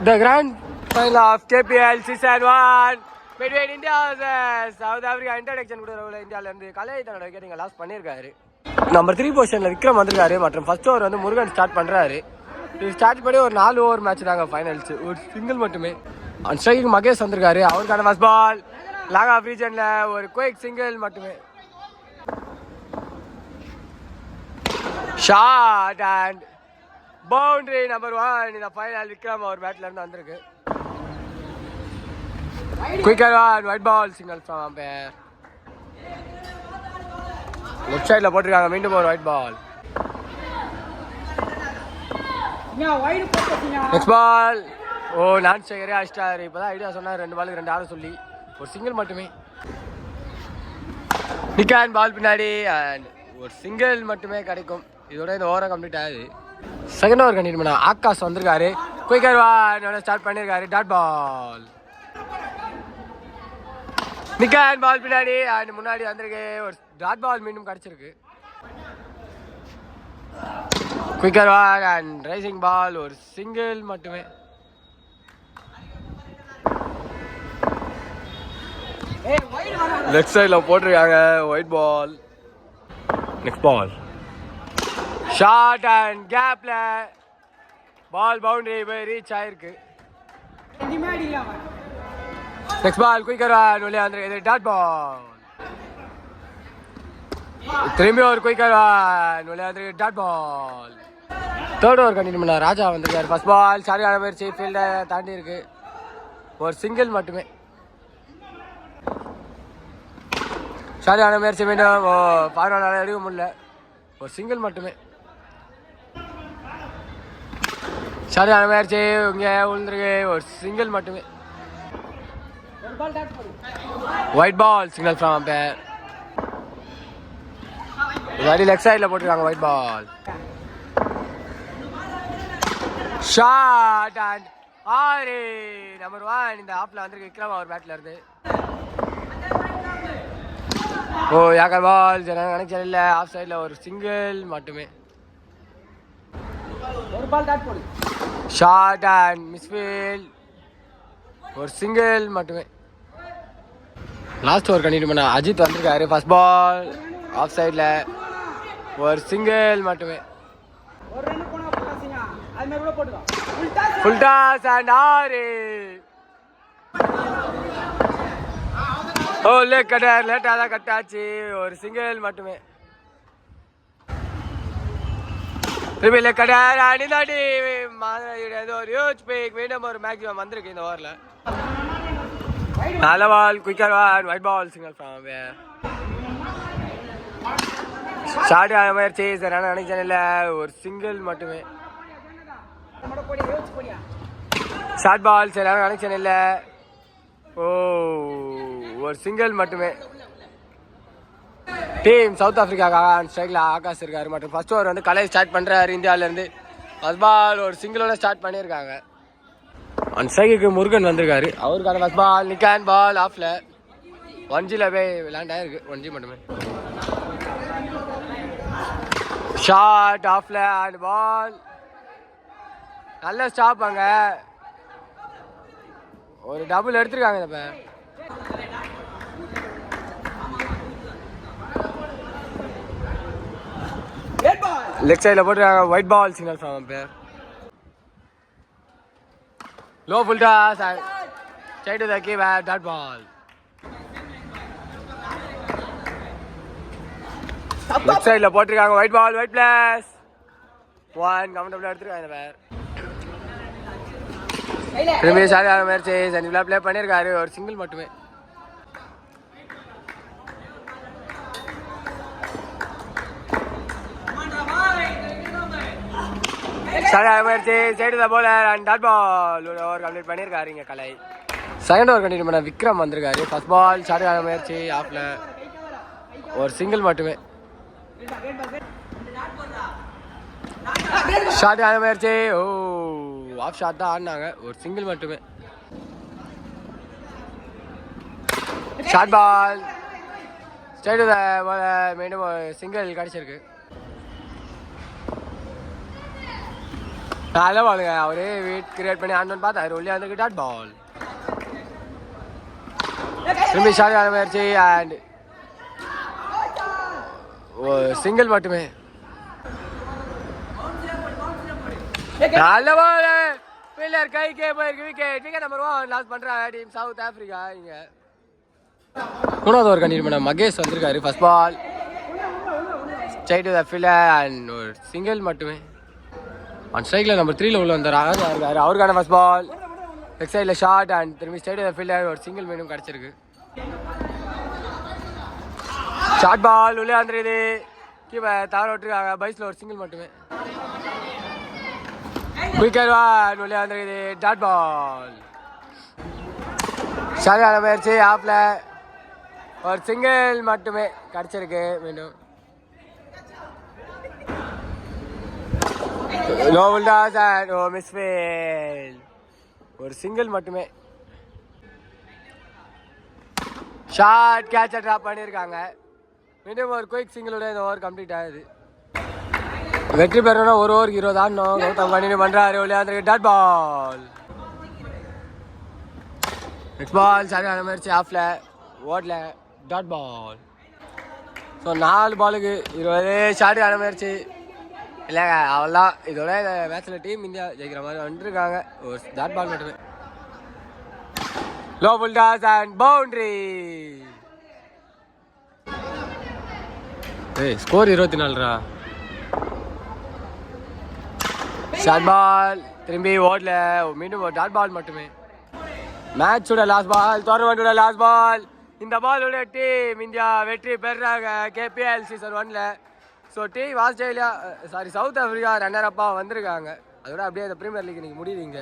The grand final of KPL Season 1 between India vs South Africa. Introduction கொடுக்குறவங்க இந்தியாவிலேருந்து கலை தன்னோட விக்கெட்டிங்க loss பண்ணியிருக்காரு. Number 3 பொசிஷனில் விக்ரம் வந்திருக்காரு. மற்றும் ஃபர்ஸ்ட் ஓவர் வந்து முருகன் ஸ்டார்ட் பண்ணுறாரு. இது ஸ்டார்ட் பண்ணி ஒரு 4 ஓவர் மேட்ச் தாங்க ஃபைனல்ஸ். ஒரு சிங்கிள் மட்டுமே. அண்ட் ஸ்ட்ரைக்கு மகேஷ் வந்திருக்காரு. அவருக்கான ஃபர்ஸ்ட் பால் லாங் ஆஃப் ரீஜனில் ஒரு குயிக் சிங்கிள் மட்டுமே. ஷாட் அண்ட் பவுண்டரி நம்பர் 1 இந்த ஃபைனல் விக்ரம் அவர் பேட்ல இருந்து வந்திருக்கு. Quicker one white ball single from umpire. Left சைடில் போட்டிருக்காங்க. மீண்டும் ஒரு ஒயிட் பால். நெக்ஸ்ட் பால் ஓ நான் சேகரே அடிச்சிட்டாரு. இப்போதான் ஐடியா சொன்னார் 2 பாலுக்கு 2 ஆட சொல்லி. ஒரு சிங்கிள் மட்டுமே. நிக்கான் பால் பின்னாடி அண்ட் ஒரு சிங்கிள் மட்டுமே கிடைக்கும். இதோட இந்த ஓவரை கம்ப்ளீட் ஆகுது. செகண்ட் ஓவர் கண்டினியூ பண்ண ஆகாஷ் வந்திருக்காரு. குயிக்கர் ஒன் ஸ்டார்ட் பண்ணியிருக்காரு. Dot ball. நிக்கான் பால் பின்னாடி அண்ட் முன்னாடி வந்திருக்கு. ஒரு டாட் பால் மீண்டும் கிடைச்சிருக்கு. Quicker one and rising ball ஒரு சிங்கிள் மட்டுமே. லெஃப்ட் சைடில் போட்டிருக்காங்க white ball. Next ball short and கேப்ல பால் பவுண்டரி போய் ரீச் ஆயிருக்கு. நெக்ஸ்ட் பால் குயிக்கர் ஒன் வெளியே வந்திருக்கு. Dot ball. திரும்பி ஒரு குயிக்கர் ஒன் வெளியே வந்திருக்கு. Dot ball. Third over continue பண்ண ராஜா வந்திருக்காரு. ஃபர்ஸ்ட் பால் சரியான முயற்சி ஃபீல்டை தாண்டி இருக்கு. ஒரு சிங்கிள் மட்டுமே. சரியான முயற்சி மீண்டும் பார்வையாளர் எடுக்க முடியல. ஒரு சிங்கிள் மட்டுமே. சரியான முயற்சி இங்கே விழுந்திருக்கு. ஒரு சிங்கிள் மட்டுமே. White ball single from umpire. வரி லெஃப்ட் சைடில் போட்டிருக்காங்க white ball. Shot and 6 number 1 இந்த ஆப்ல வந்திருக்கு விக்ரம் அவர் பேட்ல இருந்து. ஓ யாக்கர் பால் கனெக்ஷன் இல்லை. ஆஃப் சைடில் ஒரு சிங்கிள் மட்டுமே. ஷார்ட் அண்ட் மிஸ்ஃபீல்ட் ஒரு சிங்கிள் மட்டுமே. லாஸ்ட் ஓவர் கண்டினியூ பண்ண அஜித் வந்திருக்காரு. ஃபர்ஸ்ட் பால் ஆஃப் சைடில் ஒரு சிங்கிள் மட்டுமே. ஃபுல் டாஸ் அண்ட் 6 ஓ கட்டார் லேட்டாக தான் கட்டாச்சு. ஒரு சிங்கிள் மட்டுமே. திருப்பி கட்டார் அணிதாடி ஏதோ ஒரு ஹியூஜ் பிக் மீண்டும் ஒரு மேக்ஸிமம் வந்திருக்கு இந்த ஓவரில். நல்ல ball quicker one white ball single from short ஆன முயற்சி சரியான கனெக்ஷன் இல்லை. ஒரு சிங்கிள் மட்டுமே. ஷார்ட் பால் சரியான கனெக்ஷன் இல்லை. ஓ ஒரு சிங்கிள் மட்டுமே. டீம் சவுத் ஆப்பிரிக்காக்காக ஸ்ட்ரைக்கில் ஆகாஷ் இருக்காரு. மற்றும் ஃபர்ஸ்ட் ஓவர் வந்து கலை ஸ்டார்ட் பண்ணுறாரு இந்தியாவிலேருந்து. ஃபர்ஸ்ட் பால் ஒரு சிங்கிளோட ஸ்டார்ட் பண்ணியிருக்காங்க. அண்ட் ஸ்ட்ரைக்கு முருகன் வந்திருக்காரு. அவருக்கான ஃபர்ஸ்ட் பால் நிக்கான் பால் ஆஃப்ல 1Gல போய் லேண்ட் ஆயிருக்கு. 1G மட்டுமே. ஷார்ட் ஆஃப்ல அண்ட் பால் நல்ல ஸ்டாப். அங்க ஒரு டபுள் எடுத்திருக்காங்க. இப்போ லெஃப்ட் சைடில் போட்டுருக்காங்க white ball single from umpire. Low full toss and straight to the keeper. Dot ball. Left சைடில் போட்டிருக்காங்க ஒயிட் பால். ஒயிட் பிளஸ் 1 கம்ஃபர்டபுளாக எடுத்துருக்காங்க. இந்த பேர் திரும்பி சரியான முயற்சி சனிவிழா பிளே பண்ணியிருக்காரு. ஒரு சிங்கிள் மட்டுமே. சரியான முயற்சி side bowler and dot ball. ஒரு ஓவர் கம்ப்ளீட் பண்ணியிருக்காரு இங்கே கலை. செகண்ட் ஓவர் கண்டினியூ பண்ண விக்ரம் வந்திருக்காரு. ஃபர்ஸ்ட் பால் சரியான முயற்சி ஆஃப்ல ஒரு சிங்கிள் மட்டுமே. ஷார்ட் ஆன முயற்சி ஓ ஆஃப் ஷாட் தான் ஆடினாங்க. ஒரு சிங்கிள் மட்டுமே. ஷார்ட் பால் ஸ்ட்ரைட் மீண்டும் சிங்கிள் கிடைச்சிருக்கு. நல்ல பாலுங்க, அவரே வெயிட் கிரியேட் பண்ணி ஆடணும்னு பார்த்தாரு, உள்ளே வந்து டாட் பால். திரும்பி ஷாட் ஆரம்பிச்சு அண்ட் சிங்கிள் மட்டுமே. நல்ல பால், பில்லர் கைக்கே போயிருக்கு, விக்கெட். விக்கெட் நம்பர் 1 லாஸ் பண்றாங்க டீம் சவுத் ஆப்பிரிக்கா. இங்க மூணாவது ஓவர் கண்டினியூ பண்ண மகேஷ் வந்திருக்காரு. First ball straight to the fielder and ஒரு சிங்கிள் மட்டுமே. ஆன் ஸ்ட்ரைக்ல நம்பர் 3 உள்ள வந்த ராஜா இருக்காரு, அவருக்கான ஃபர்ஸ்ட் பால் லெக் சைடில் ஷாட் அண்ட் திரும்பி ஸ்ட்ரைட் டு தி ஃபீல்டர் ஒரு சிங்கிள் மீண்டும் கிடைச்சிருக்கு. ஷார்ட் பால் உள்ளே வந்துருக்குது, கீப்பர் தவற விட்டுருக்காங்க, பைஸ்ல ஒரு சிங்கிள் மட்டுமே. குயிக்கர் வான் உள்ளே வந்துருக்குது, டாட் பால். சரியான முயற்சி, ஆப்ல ஒரு சிங்கிள் மட்டுமே கிடைச்சிருக்கு. மீண்டும் நோ உல்டாஸ் அண்ட் ஓ மிஸ்ஃபீல்ட், ஒரு சிங்கிள் மட்டுமே. ஷார்ட் கேட்சை ட்ராப் பண்ணியிருக்காங்க. மீண்டும் ஒரு குயிக் சிங்கிளோட இந்த ஓவர் கம்ப்ளீட் ஆகுது. வெற்றி பெறணும்னா ஒரு ஓவருக்கு 20 ஆடணும். கௌதம் கண்டினியூ பண்ணுறாரு, விளையாண்டுருக்கு, டாட் பால். நெக்ஸ்ட் பால் சரியான முயற்சி, ஆஃப்ல ஓடல, டாட் பால். ஸோ 4 பாலுக்கு 20 ஷார்ட்டான முயற்சி. இல்லைங்க அவ்வளோதான், இதோட இந்த மேட்ச்சில் டீம் இந்தியா ஜெயிக்கிற மாதிரி வந்துருக்காங்க. ஒரு டாட் பால் மட்டுமே. Low full toss and boundary. Score 24. Short ball திரும்பி ஓடல, மீண்டும் ஒரு டாட் பால் மட்டுமே. மேட்சோட லாஸ்ட் பால், டோர்னமெண்டோட லாஸ்ட் பால். இந்த பாலோட டீம் இந்தியா வெற்றி பெறாங்க கேபிஎல் சீசன் 1ல. So team Australia South Africa runner அப்பா வந்திருக்காங்க. அதோட அப்படியே அந்த பிரீமியர் லீக் இன்னைக்கு முடியுதுங்க.